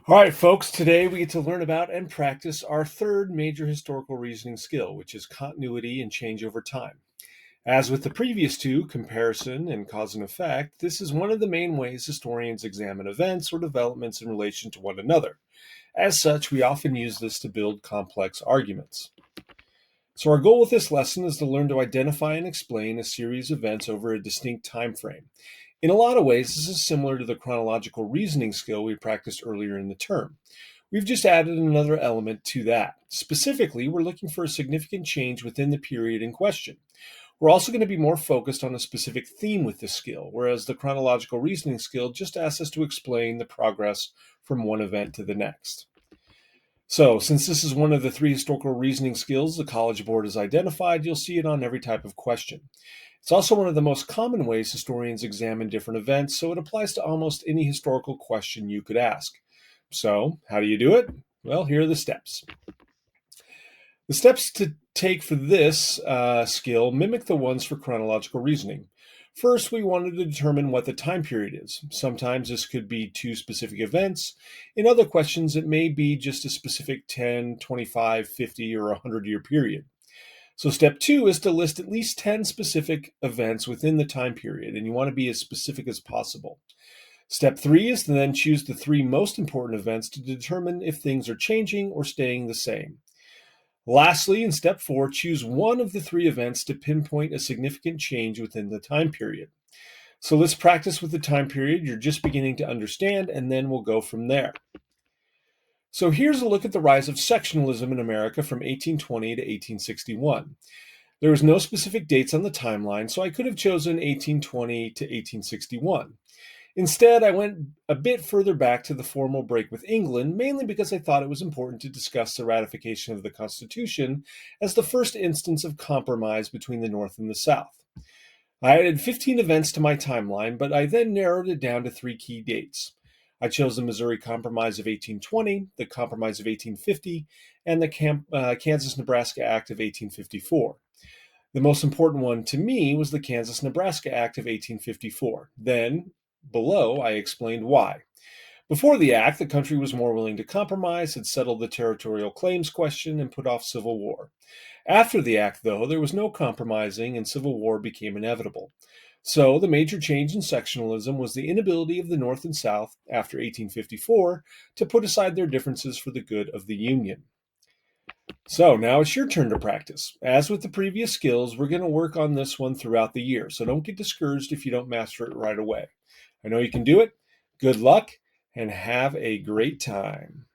All right, folks, today we get to learn about and practice our third major historical reasoning skill, which is continuity and change over time. As with the previous two, comparison and cause and effect, this is one of the main ways historians examine events or developments in relation to one another. As such, we often use this to build complex arguments. So our goal with this lesson is to learn to identify and explain a series of events over a distinct time frame. In a lot of ways, this is similar to the chronological reasoning skill we practiced earlier in the term. We've just added another element to that. Specifically, we're looking for a significant change within the period in question. We're also going to be more focused on a specific theme with this skill, whereas the chronological reasoning skill just asks us to explain the progress from one event to the next. So, since this is one of the three historical reasoning skills the College Board has identified, you'll see it on every type of question. It's also one of the most common ways historians examine different events, so it applies to almost any historical question you could ask. So, how do you do it? Well, here are the steps. The steps to take for this skill mimic the ones for chronological reasoning. First, we wanted to determine what the time period is. Sometimes this could be two specific events. In other questions, it may be just a specific 10, 25, 50, or 100-year period. So step two is to list at least 10 specific events within the time period, and you want to be as specific as possible. Step three is to then choose the three most important events to determine if things are changing or staying the same. Lastly, in step four, choose one of the three events to pinpoint a significant change within the time period. So let's practice with the time period you're just beginning to understand, and then we'll go from there. So here's a look at the rise of sectionalism in America from 1820 to 1861. There was no specific dates on the timeline, so I could have chosen 1820 to 1861. Instead, I went a bit further back to the formal break with England, mainly because I thought it was important to discuss the ratification of the Constitution as the first instance of compromise between the North and the South. I added 15 events to my timeline, but I then narrowed it down to three key dates. I chose the Missouri Compromise of 1820, the Compromise of 1850, and the Kansas-Nebraska Act of 1854. The most important one to me was the Kansas-Nebraska Act of 1854. Then, below, I explained why. Before the act, the country was more willing to compromise, had settled the territorial claims question, and put off civil war. After the act, though, there was no compromising, and civil war became inevitable. So, the major change in sectionalism was the inability of the North and South, after 1854, to put aside their differences for the good of the Union. So now it's your turn to practice. As with the previous skills, we're going to work on this one throughout the year, so don't get discouraged if you don't master it right away. I know you can do it. Good luck, and have a great time.